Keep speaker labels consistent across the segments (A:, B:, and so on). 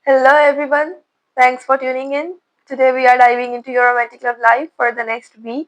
A: Hello everyone, thanks for tuning in. Today we are diving into your romantic love life for the next week.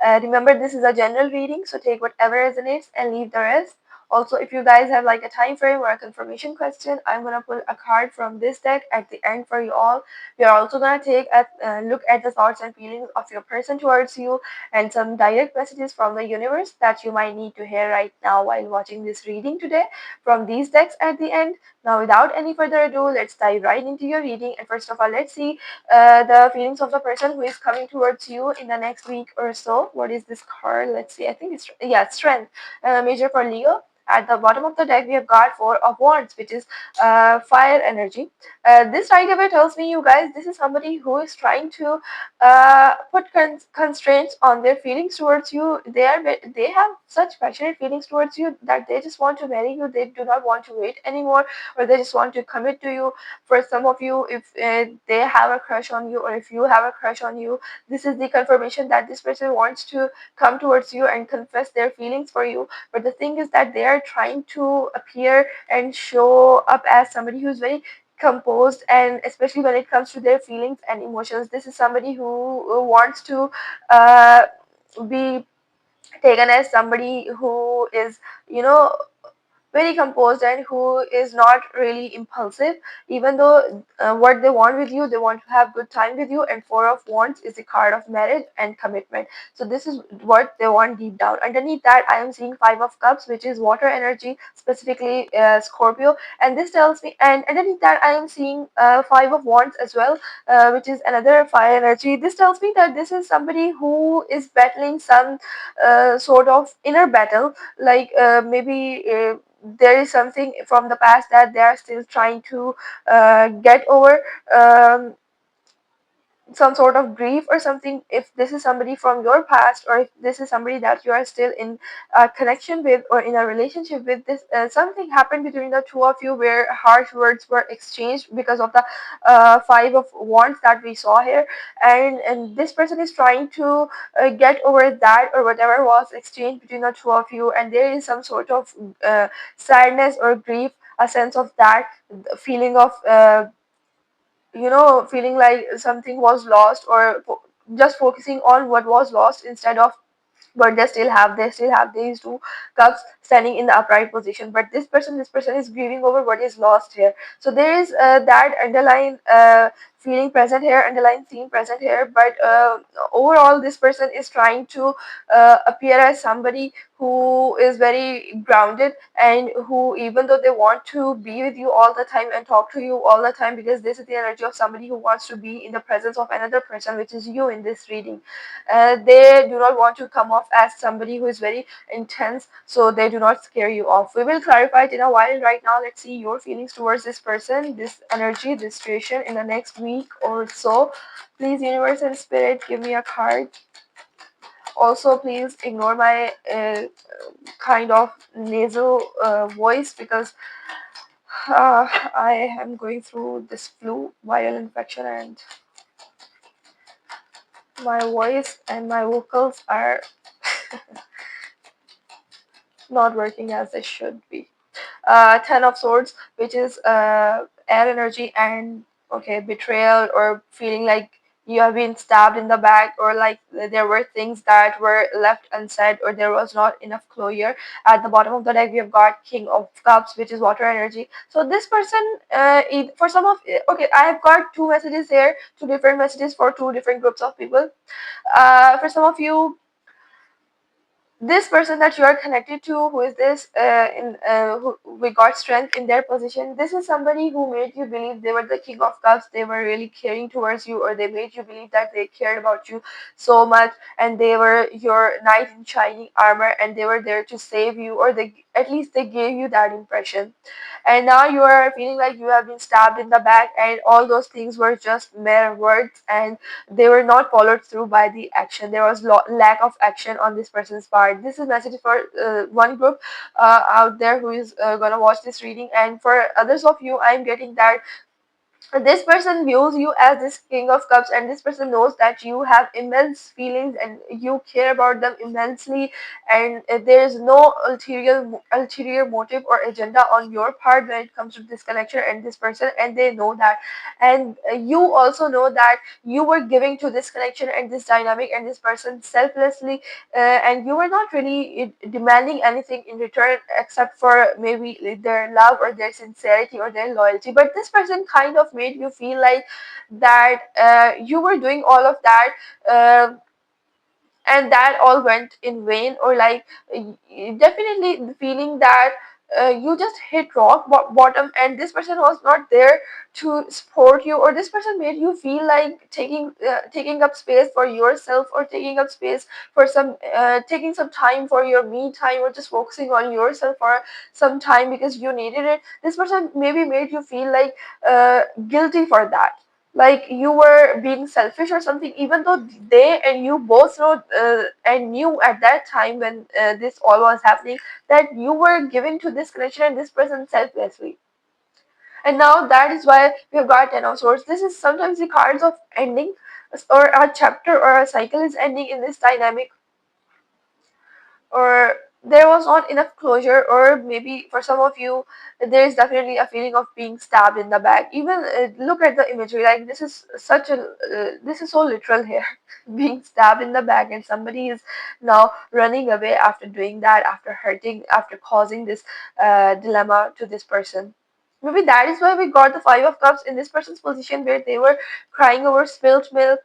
A: Remember, this is a general reading, so take whatever resonates and leave the rest. Also, if you guys have like a time frame or a confirmation question, I'm gonna pull a card from this deck at the end for you all. We are also gonna take a look at the thoughts and feelings of your person towards you and some direct messages from the universe that you might need to hear right now while watching this reading today from these decks at the end. Now, without any further ado, let's dive right into your reading. And first of all, let's see the feelings of the person who is coming towards you in the next week or so. What is this card? Let's see. I think it's, yeah, Strength. Major for Leo. At the bottom of the deck, we have got Four of Wands, which is fire energy. This right away tells me, you guys, this is somebody who is trying to put constraints on their feelings towards you. They have such passionate feelings towards you that they just want to marry you. They do not want to wait anymore, or they just want to commit to you. For some of you, if they have a crush on you, or if you have a crush on you, this is the confirmation that this person wants to come towards you and confess their feelings for you. But the thing is that they are trying to appear and show up as somebody who's very composed, and especially when it comes to their feelings and emotions, this is somebody who wants to uh, be taken as somebody who is, you know, very composed and who is not really impulsive, even though what they want with you, they want to have good time with you. And Four of Wands is the card of marriage and commitment, so this is what they want deep down. Underneath that, I am seeing Five of Cups, which is water energy, specifically Scorpio. And this tells me, and underneath that, I am seeing Five of Wands as well, which is another fire energy. This tells me that this is somebody who is battling some sort of inner battle, like maybe there is something from the past that they are still trying to get over, um, some sort of grief or something. If this is somebody from your past, or if this is somebody that you are still in a connection with or in a relationship with, this something happened between the two of you where harsh words were exchanged because of the Five of Wands that we saw here. And this person is trying to get over that, or whatever was exchanged between the two of you, and there is some sort of sadness or grief, a sense of that feeling of feeling like something was lost, or just focusing on what was lost instead of but they still have these two cups standing in the upright position. But this person is grieving over what is lost here. So there is that underlying feeling present here, underlying theme present here. But overall, this person is trying to appear as somebody who is very grounded, and who, even though they want to be with you all the time and talk to you all the time, because this is the energy of somebody who wants to be in the presence of another person, which is you in this reading. They do not want to come off as somebody who is very intense, so they do not scare you off. We will clarify it in a while. Right now, let's see your feelings towards this person, this energy, this situation in the next week or so. Please, universe and spirit, give me a card. Also, please ignore my kind of nasal voice, because I am going through this flu viral infection, and my voice and my vocals are not working as they should be. Ten of Swords, which is air energy, and okay, betrayal, or feeling like you have been stabbed in the back, or like there were things that were left unsaid, or there was not enough closure. At the bottom of the deck, we have got King of Cups, which is water energy. So this person, for some of, okay, I have got two messages here, two different messages for two different groups of people. For some of you, this person that you are connected to, who is this in who we got Strength in their position, this is somebody who made you believe they were the King of Cups, they were really caring towards you, or they made you believe that they cared about you so much, and they were your knight in shining armor, and they were there to save you, or they, at least they gave you that impression. And now you are feeling like you have been stabbed in the back, and all those things were just mere words, and they were not followed through by the action. There was lack of action on this person's part. This is message for one group out there who is gonna watch this reading, and for others of you, I'm getting that this person views you as this king of cups, and this person knows that you have immense feelings and you care about them immensely, and there is no ulterior motive or agenda on your part when it comes to this connection and this person, and they know that. And you also know that you were giving to this connection and this dynamic and this person selflessly, and you were not really demanding anything in return except for maybe their love or their sincerity or their loyalty. But this person kind of made you feel like that you were doing all of that, uh, and that all went in vain, or like definitely the feeling that you just hit rock bottom, and this person was not there to support you, or this person made you feel like taking up space for yourself, or taking up space for some taking some time for your me time, or just focusing on yourself for some time because you needed it. This person maybe made you feel like guilty for that, like you were being selfish or something, even though they and you both know and knew at that time when this all was happening, that you were giving to this connection and this person selflessly. And now that is why we have got 10 of swords. This is sometimes the cards of ending, or a chapter or a cycle is ending in this dynamic, or there was not enough closure, or maybe for some of you there is definitely a feeling of being stabbed in the back. Even look at the imagery, like this is such a this is so literal here. Being stabbed in the back, and somebody is now running away after doing that, after hurting, after causing this dilemma to this person. Maybe that is why we got the 5 of cups in this person's position, where they were crying over spilt milk,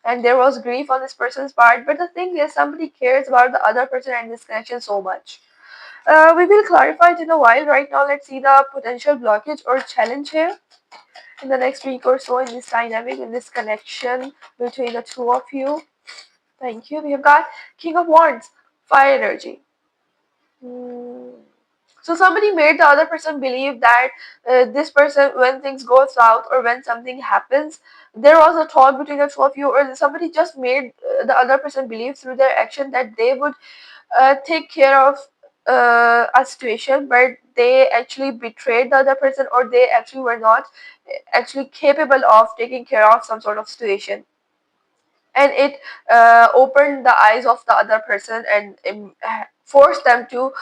A: and there was grief on this person's part. But the thing is, somebody cares about the other person and this connection so much. We will clarify it in a while. Right now, let's see the potential blockage or challenge here in the next week or so in this dynamic, in this connection between the two of you. Thank you. We have got King of Wands, fire energy. Hmm. So somebody made the other person believe that this person, when things go south or when something happens, there was a talk between the two of you, or somebody just made the other person believe through their action that they would take care of a situation, but they actually betrayed the other person, or they actually were not actually capable of taking care of some sort of situation. And it opened the eyes of the other person, and forced them to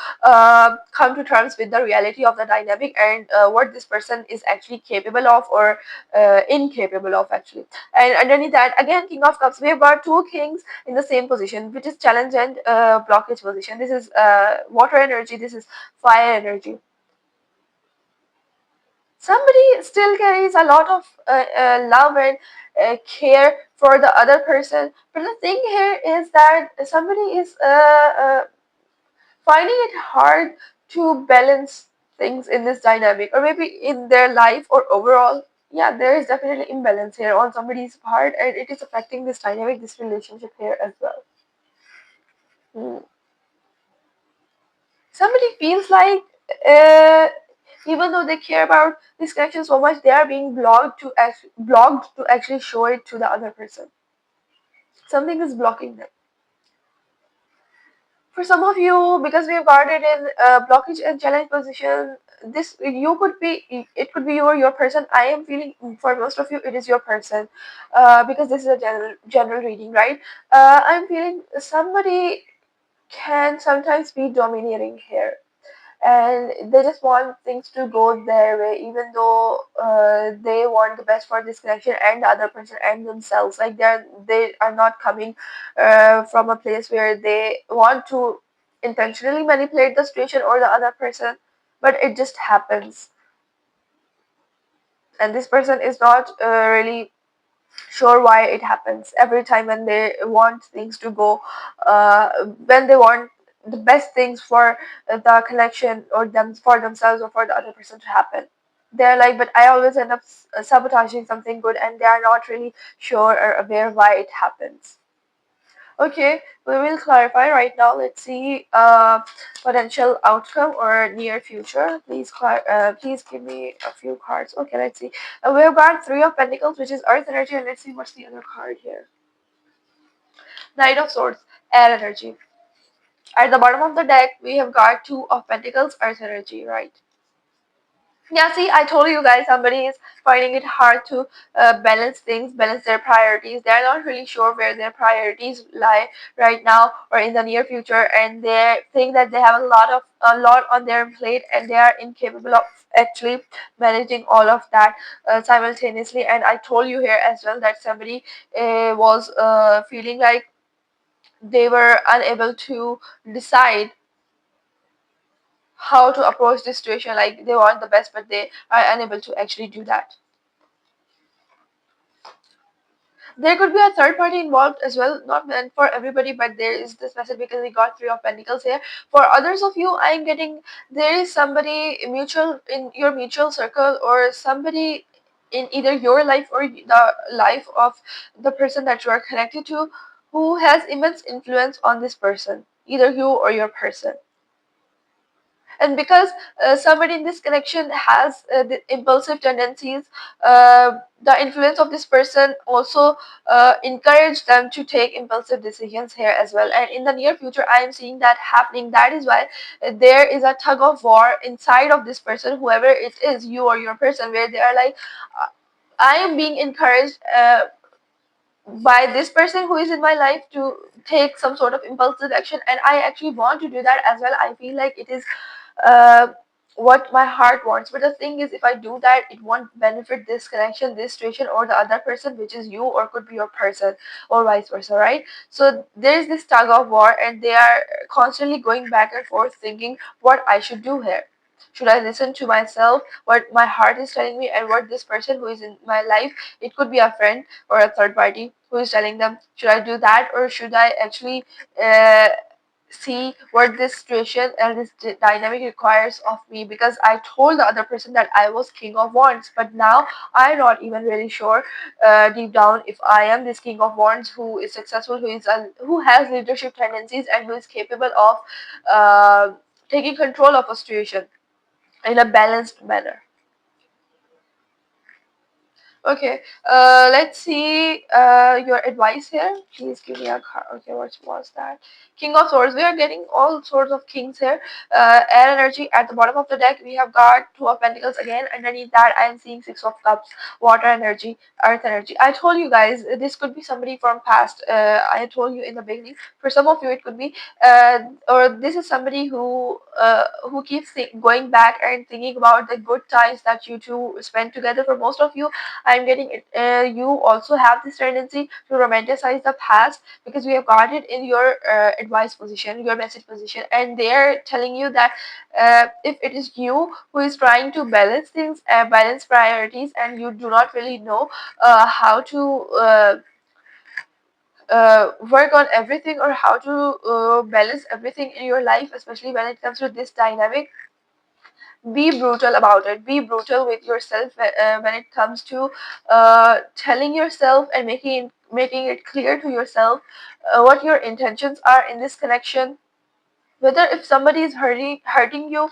A: come to terms with the reality of the dynamic, and what this person is actually capable of, or incapable of actually. And underneath that, again, King of Cups, we have got two kings in the same position, which is challenge and blockage position. This is water energy, this is fire energy. Somebody still carries a lot of love and care for the other person, but the thing here is that somebody is finding it hard to balance things in this dynamic, or maybe in their life or overall. Yeah, there is definitely imbalance here on somebody's part, and it is affecting this dynamic, this relationship here as well. Hmm. Somebody feels like uh, even though they care about this connection so much, they are being blocked to actually show it to the other person. Something is blocking them. For some of you, because we have got it in blockage and challenge position, this you could be, it could be your person. I am feeling for most of you it is your person, because this is a general reading, right? I'm feeling somebody can sometimes be domineering here, and they just want things to go their way, even though they want the best for this connection and the other person and themselves. Like they are not coming from a place where they want to intentionally manipulate the situation or the other person, but it just happens, and this person is not really sure why it happens every time when they want things to go, when they want the best things for the connection or them, for themselves or for the other person to happen. They're like, but I always end up sabotaging something good, and they are not really sure or aware why it happens. Okay, we will clarify right now. Let's see potential outcome or near future. Please give me a few cards. Okay, let's see. We've got Three of Pentacles, which is Earth energy, and let's see what's the other card here. Knight of Swords, Air energy. At the bottom of the deck, we have got Two of Pentacles, Earth energy, right? Yeah, see, I told you guys, somebody is finding it hard to balance things, balance their priorities. They're not really sure where their priorities lie right now or in the near future, and they think that they have a lot on their plate, and they are incapable of actually managing all of that simultaneously. And I told you here as well that somebody was feeling like they were unable to decide how to approach this situation. Like they want the best, but they are unable to actually do that. There could be a third party involved as well, not meant for everybody, but there is this message because we got three of pentacles here. For others of you, I'm getting there is somebody mutual in your mutual circle, or somebody in either your life or the life of the person that you are connected to, who has immense influence on this person, either you or your person. And because somebody in this connection has the impulsive tendencies, the influence of this person also encourage them to take impulsive decisions here as well. And in the near future, I am seeing that happening. That is why there is a tug of war inside of this person, whoever it is, you or your person, where they are like, uh, I am being encouraged by this person who is in my life to take some sort of impulsive action, and I actually want to do that as well. I feel like it is uh, what my heart wants. But the thing is, if I do that, it won't benefit this connection, this situation, or the other person, which is you or could be your person, or vice versa, right? So there's this tug of war, and they are constantly going back and forth thinking what I should do here. Should I listen to myself, what my heart is telling me, and what this person who is in my life, it could be a friend or a third party, who is telling them, should I do that, or should I actually uh, see what this situation and this dynamic requires of me? Because I told the other person that I was king of wands, but now I'm not even really sure deep down if I am this king of wands who is successful, who has leadership tendencies, and who is capable of uh, taking control of a situation in a balanced manner. Okay, let's see your advice here. Please give me a card. Okay, what was that? King of Swords. We are getting all sorts of kings here. Air energy at the bottom of the deck. We have got Two of Pentacles again. Underneath that, I am seeing Six of Cups. Water energy, Earth energy. I told you guys this could be somebody from past. I told you in the beginning. For some of you, it could be, or this is somebody who keeps going back and thinking about the good times that you two spent together. For most of you, I'm getting it. You also have this tendency to romanticize the past, because we have got it in your advice position, your message position, and they're telling you that if it is you who is trying to balance things, balance priorities, and you do not really know how to work on everything, or how to balance everything in your life, especially when it comes to this dynamic, be brutal about it. Be brutal with yourself when it comes to telling yourself and making it clear to yourself what your intentions are in this connection. Whether if somebody is hurting you,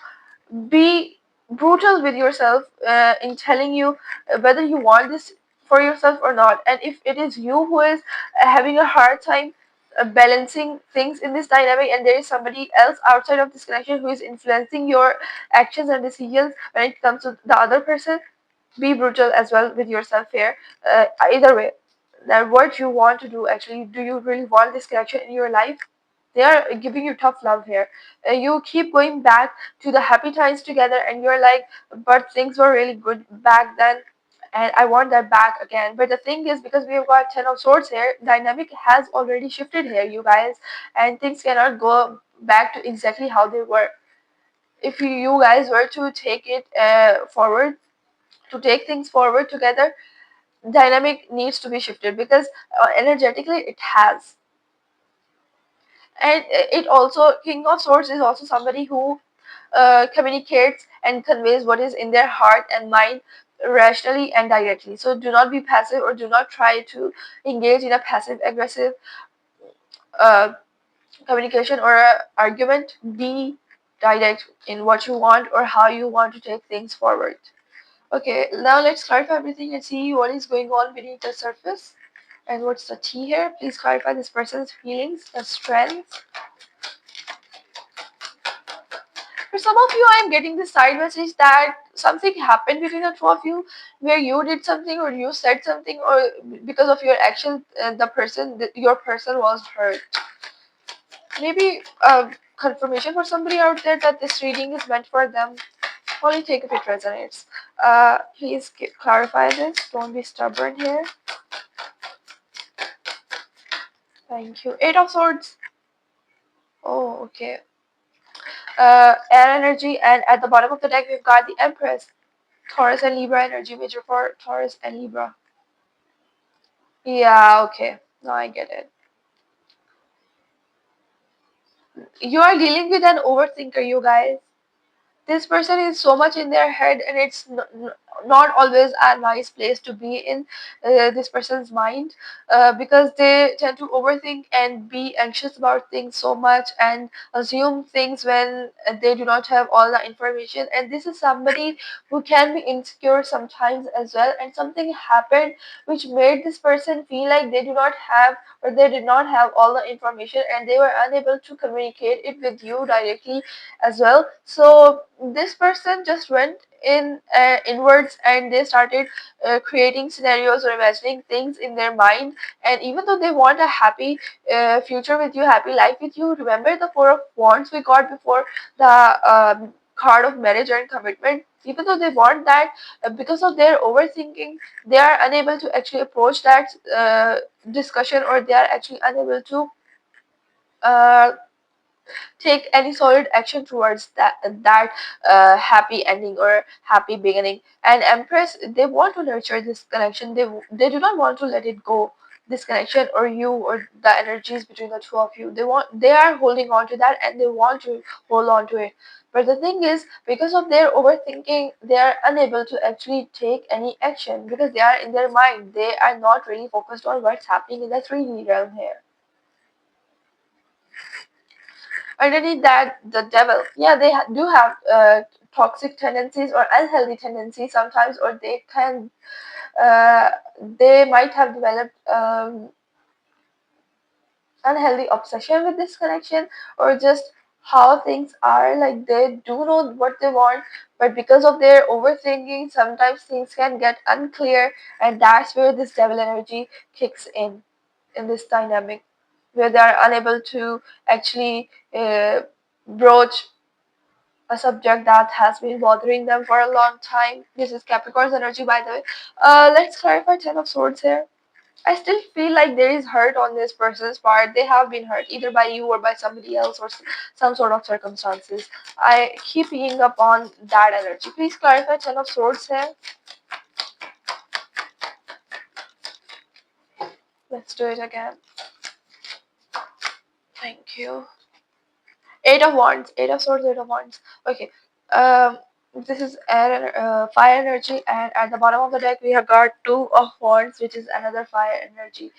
A: be brutal with yourself in telling you whether you want this for yourself or not. And if it is you who is having a hard time balancing things in this dynamic, and there is somebody else outside of this connection who is influencing your actions and decisions when it comes to the other person, be brutal as well with yourself here. Either way, that what you want to do, actually, do you really want this connection in your life? They are giving you tough love here. You keep going back to the happy times together, and you're like, but things were really good back then, and I want that back again. But the thing is, because we have got Ten of Swords here, dynamic has already shifted here, you guys, and things cannot go back to exactly how they were. If you guys were to take it forward, to take things forward together, dynamic needs to be shifted, because energetically it has. And it also, King of Swords is also somebody who communicates and conveys what is in their heart and mind rationally and directly. So do not be passive, or do not try to engage in a passive aggressive uh, communication or argument. Be direct in what you want or how you want to take things forward. Okay, now let's clarify everything and see what is going on beneath the surface. And what's the tea here? Please clarify this person's feelings, the strength. For some of you, I'm getting this side message that something happened between the two of you, where you did something or you said something, or because of your action, your person was hurt. Maybe confirmation for somebody out there that this reading is meant for them. Only take if it resonates. Please clarify this. Don't be stubborn here. Thank you. Eight of Swords. Oh, okay. Air energy, and at the bottom of the deck we've got the Empress. Taurus and Libra energy, major for Taurus and Libra. Yeah, okay. Now I get it. You are dealing with an overthinker, you guys. This person is so much in their head, and it's not always a nice place to be in, this person's mind, because they tend to overthink and be anxious about things so much and assume things when they do not have all the information. And this is somebody who can be insecure sometimes as well, and something happened which made this person feel like they do not have, or they did not have all the information, and they were unable to communicate it with you directly as well. So this person just went in inwards, and they started creating scenarios or imagining things in their mind. And even though they want a happy future with you, happy life with you, remember the Four of Wands we got before, the card of marriage and commitment. Even though they want that, because of their overthinking, they are unable to actually approach that discussion, or they are actually unable to uh, take any solid action towards that happy ending or happy beginning. And Empress, they want to nurture this connection. They do not want to let it go, this connection, or you, or the energies between the two of you. They are holding on to that, and they want to hold on to it. But the thing is, because of their overthinking, they are unable to actually take any action, because they are in their mind. They are not really focused on what's happening in the 3D realm here. Underneath that, the devil, yeah, they do have toxic tendencies or unhealthy tendencies sometimes, or uh, they might have developed unhealthy obsession with this connection, or just how things are. Like, they do know what they want, but because of their overthinking, sometimes things can get unclear, and that's where this devil energy kicks in this dynamic, where they are unable to actually broach a subject that has been bothering them for a long time. This is Capricorn's energy, by the way. Let's clarify Ten of Swords here. I still feel like there is hurt on this person's part. They have been hurt either by you or by somebody else, or some sort of circumstances. I keep picking up on that energy. Please clarify Ten of Swords here. Let's do it again. Thank you. Eight of Wands, Eight of Swords, Eight of Wands. Okay. Um, this is fire energy, and at the bottom of the deck we have got Two of Wands, which is another fire energy.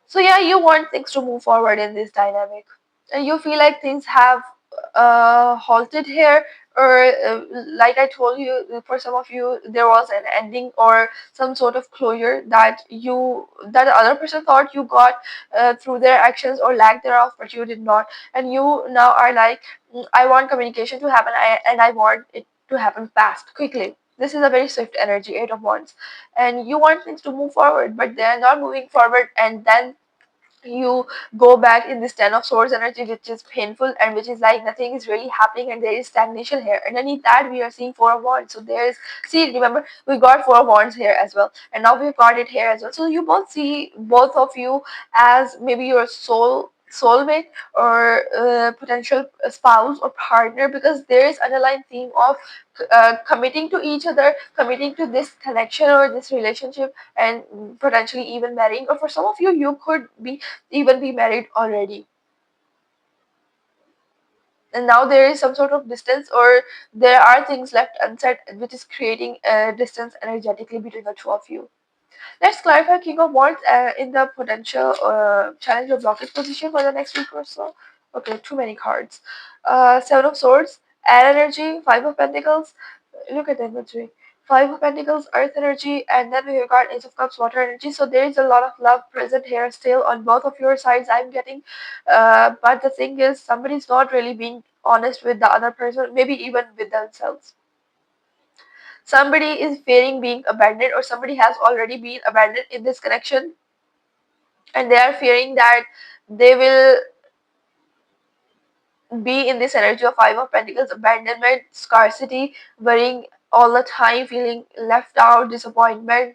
A: So yeah, you want things to move forward in this dynamic, and you feel like things have halted here, or like I told you, for some of you there was an ending or some sort of closure that the other person thought you got through their actions or lack thereof, but you did not. And you now are like, I want communication to happen, and I want it to happen fast, quickly. This is a very swift energy, Eight of Wands, and you want things to move forward, but they're not moving forward. And then you go back in this Ten of Swords energy, which is painful, and which is like nothing is really happening, and there is stagnation here. Underneath that we are seeing Four of Wands. So there is, see, remember, we got Four of Wands here as well, and now we've got it here as well. So you both see, both of you, as maybe your soulmate, or potential spouse or partner, because there is underlying theme of committing to each other, committing to this connection or this relationship, and potentially even marrying. Or for some of you, you could be married already, and now there is some sort of distance, or there are things left unsaid, which is creating a distance energetically between the two of you. Let's clarify King of Wands in the potential challenge or blockage position for the next week or so. Okay, too many cards. Seven of Swords, air energy, Five of Pentacles. Look at the imagery. Five of Pentacles, Earth energy, and then we've got Ace of Cups, Water energy. So there is a lot of love present here still on both of your sides, I'm getting. But the thing is, somebody's not really being honest with the other person, maybe even with themselves. Somebody is fearing being abandoned, or somebody has already been abandoned in this connection, and they are fearing that they will be in this energy of Five of Pentacles, abandonment, scarcity, worrying all the time, feeling left out, disappointment,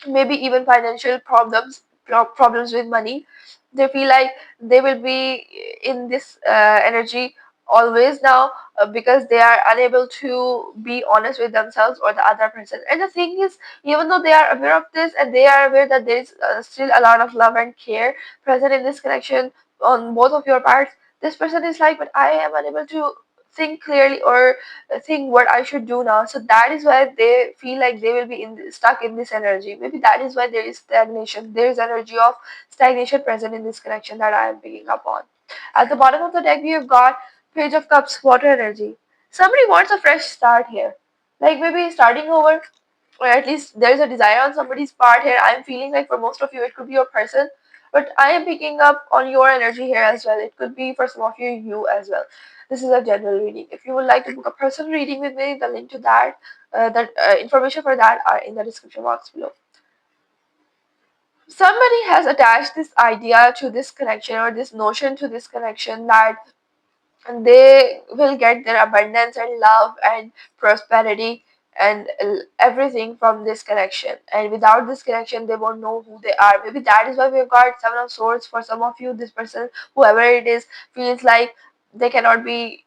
A: maybe even financial problems with money. They feel like they will be in this energy always now, because they are unable to be honest with themselves or the other person. And the thing is, even though they are aware of this, and they are aware that there is still a lot of love and care present in this connection on both of your parts, this person is like, but I am unable to think clearly, or think what I should do now. So that is why they feel like they will be stuck in this energy. Maybe that is why there is stagnation. There is energy of stagnation present in this connection that I am picking up on. At the bottom of the deck, we have got Page of Cups, Water energy. Somebody wants a fresh start here, like maybe starting over, or at least there's a desire on somebody's part here. I'm feeling like for most of you it could be your person, but I am picking up on your energy here as well. It could be for some of you as well. This is a general reading. If you would like to book a personal reading with me, the link to that, information for that are in the description box below. Somebody has attached this idea to this connection, or this notion to this connection, that they will get their abundance and love and prosperity and everything from this connection, and without this connection they won't know who they are. Maybe that is why we've got Seven of Swords. For some of you, this person, whoever it is, feels like they cannot be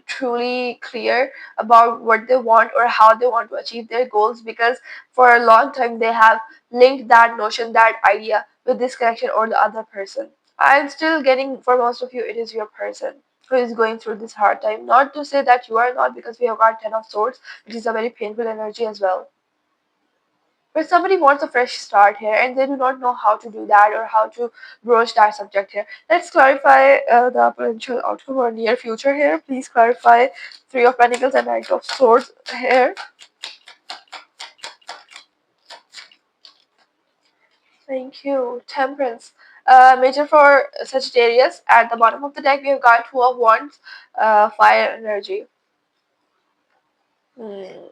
A: truly clear about what they want or how they want to achieve their goals, because for a long time they have linked that notion, that idea, with this connection or the other person. I'm still getting, for most of you, it is your person who is going through this hard time. Not to say that you are not, because we have got Ten of Swords, which is a very painful energy as well. But somebody wants a fresh start here, and they do not know how to do that or how to broach that subject here. Let's clarify the potential outcome or near future here. Please clarify Three of Pentacles and Knight of Swords here. Thank you. Temperance. Major for Sagittarius. At the bottom of the deck, we have got Two of Wands, fire energy. Hmm.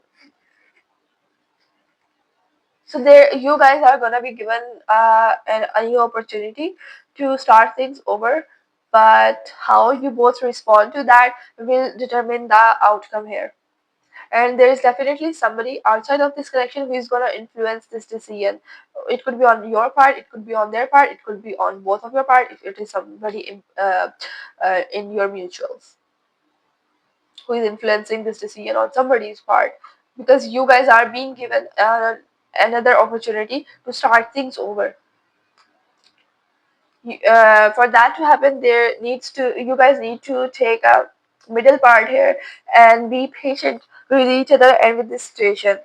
A: So there, you guys are gonna be given a new opportunity to start things over, but how you both respond to that will determine the outcome here. And there is definitely somebody outside of this connection who is gonna influence this decision. It could be on your part, it could be on their part, it could be on both of your part. If it is somebody in your mutuals who is influencing this decision on somebody's part, because you guys are being given another opportunity to start things over. For that to happen, there needs to you guys need to take a middle part here and be patient with each other and with this situation.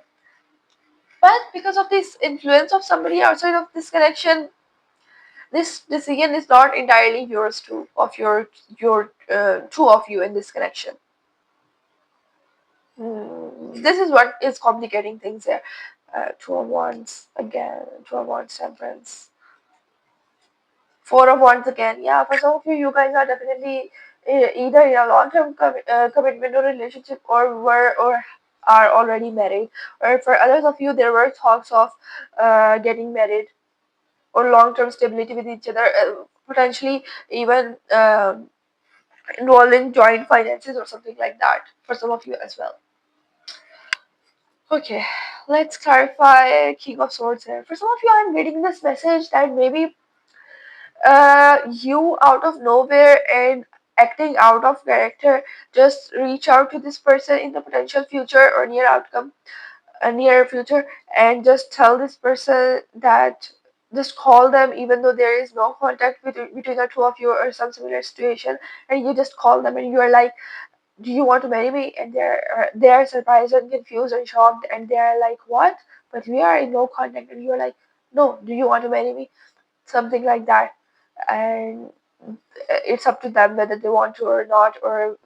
A: But because of this influence of somebody outside of this connection, this decision is not entirely yours too, of your two of you in this connection. This is what is complicating things here. Two of Wands again, Two of Wands, Temperance, Four of Wands again. Yeah, for some of you, you guys are definitely either in a long-term commitment or relationship, or were or are already married. Or for others of you, there were talks of getting married or long-term stability with each other, potentially even involving joint finances or something like that for some of you as well. Okay, let's clarify King of Swords here. For some of you, I'm getting this message that maybe you out of nowhere and acting out of character just reach out to this person in the potential future or near outcome, a near future, and just tell this person that, just call them even though there is no contact between the two of you or some similar situation, and you just call them and you are like, do you want to marry me? And they are surprised and confused and shocked, and they are like, what? But we are in no contact. And you're like, no, do you want to marry me? Something like that. And it's up to them whether they want to or not, or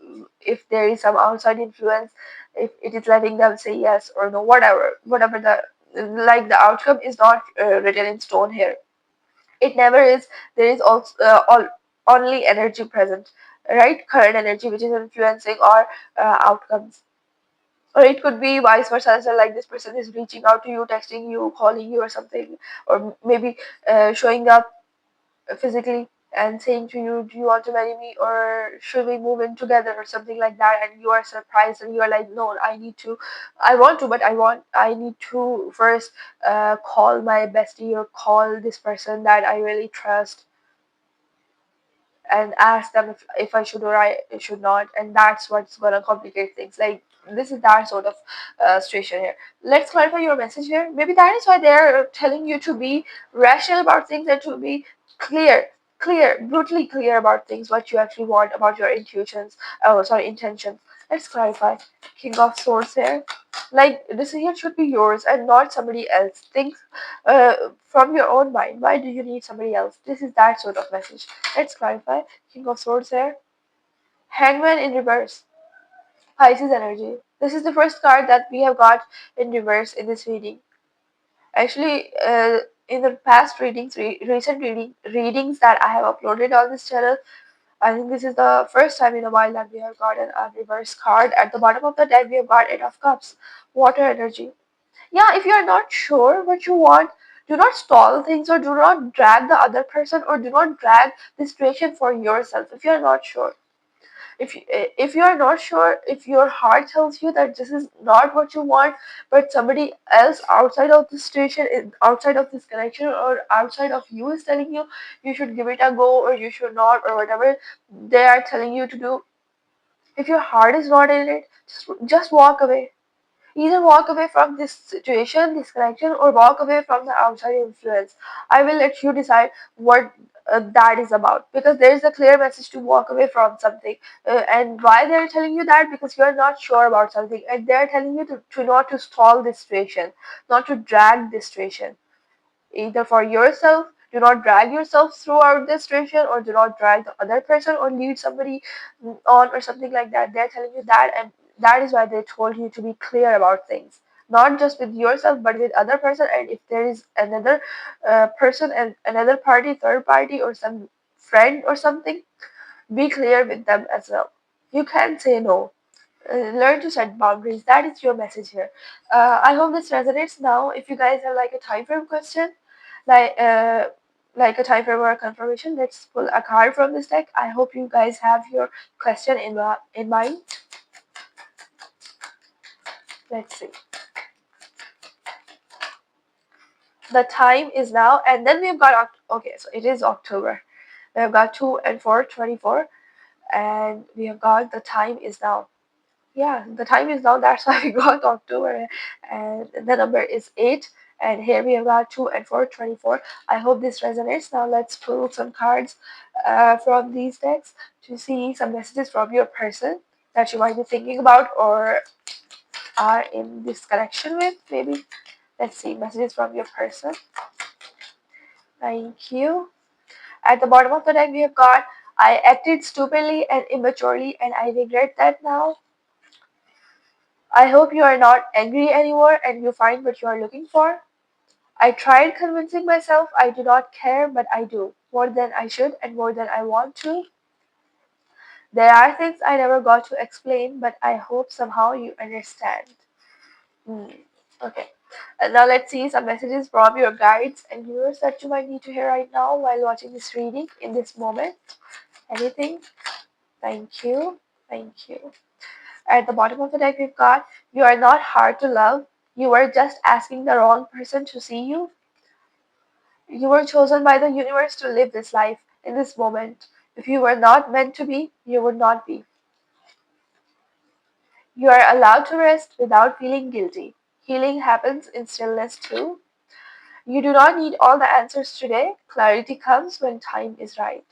A: if there is some outside influence, if it is letting them say yes or no, whatever the, like, the outcome is not written in stone here. It never is. There is also only energy present, right? Current energy which is influencing our outcomes. Or it could be vice versa as well, like this person is reaching out to you, texting you, calling you or something, or maybe showing up physically and saying to you, do you want to marry me, or should we move in together, or something like that, and you are surprised and you are like, no, I want to, but I need to first call my bestie or call this person that I really trust and ask them if I should or I should not, and that's what's gonna complicate things. Like, this is that sort of situation here. Let's clarify your message here. Maybe that is why they're telling you to be rational about things and to be clear, brutally clear about things, what you actually want, about your intuitions. Oh, sorry, intentions. Let's clarify. King of Swords here. Like, decision should be yours and not somebody else. Think from your own mind. Why do you need somebody else? This is that sort of message. Let's clarify. King of Swords here. Hangman in reverse. Pisces energy. This is the first card that we have got in reverse in this reading. Actually, in the past readings, recent readings that I have uploaded on this channel, I think this is the first time in a while that we have gotten a reverse card. At the bottom of the deck, we have got Eight of Cups, water energy. Yeah, if you are not sure what you want, do not stall things, or do not drag the other person, or do not drag the situation for yourself. If you are not sure, if you are not sure, if your heart tells you that this is not what you want, but somebody else outside of this situation, outside of this connection, or outside of you is telling you you should give it a go, or you should not, or whatever they are telling you to do, if your heart is not in it, just walk away. Either walk away from this situation, this connection, or walk away from the outside influence. I will let you decide what that is about, because there is a clear message to walk away from something. And why they're telling you that? Because you're not sure about something, and they're telling you to not to stall this situation, not to drag this situation. Either for yourself, do not drag yourself throughout this situation, or do not drag the other person or lead somebody on, or something like that. They're telling you that, and that is why they told you to be clear about things, not just with yourself but with other person. And if there is another person and another party, third party, or some friend or something, be clear with them as well. You can say no. Learn to set boundaries. That is your message here. I hope this resonates. Now, if you guys have like a time frame question, like uh, like a time frame or a confirmation, let's pull a card from this deck. I hope you guys have your question in mind. Let's see. The time is now, and then we've got okay, so it is October. We've got 2 and 4, 24, and we have got the time is now. Yeah, the time is now. That's why we got October, and the number is 8. And here we have got 2 and 4, 24. I hope this resonates. Now let's pull some cards from these decks to see some messages from your person that you might be thinking about or are in this connection with. Maybe. Let's see messages from your person. Thank you. At the bottom of the deck, we have got I acted stupidly and immaturely, and I regret that now. I hope you are not angry anymore and you find what you are looking for. I tried convincing myself I do not care, but I do, more than I should and more than I want to. There are things I never got to explain, but I hope somehow you understand. Hmm. Okay. And now let's see some messages from your guides and viewers that you might need to hear right now while watching this reading in this moment. Anything? Thank you. Thank you. At the bottom of the deck, we've got you are not hard to love. You were just asking the wrong person to see you. You were chosen by the universe to live this life in this moment. If you were not meant to be, you would not be. You are allowed to rest without feeling guilty. Healing happens in stillness too. You do not need all the answers today. Clarity comes when time is right.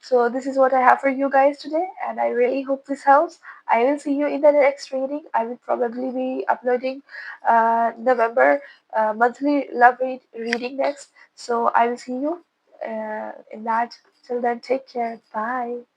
A: So this is what I have for you guys today, and I really hope this helps. I will see you in the next reading. I will probably be uploading November monthly love reading next. So I will see you in that. Till then, take care. Bye.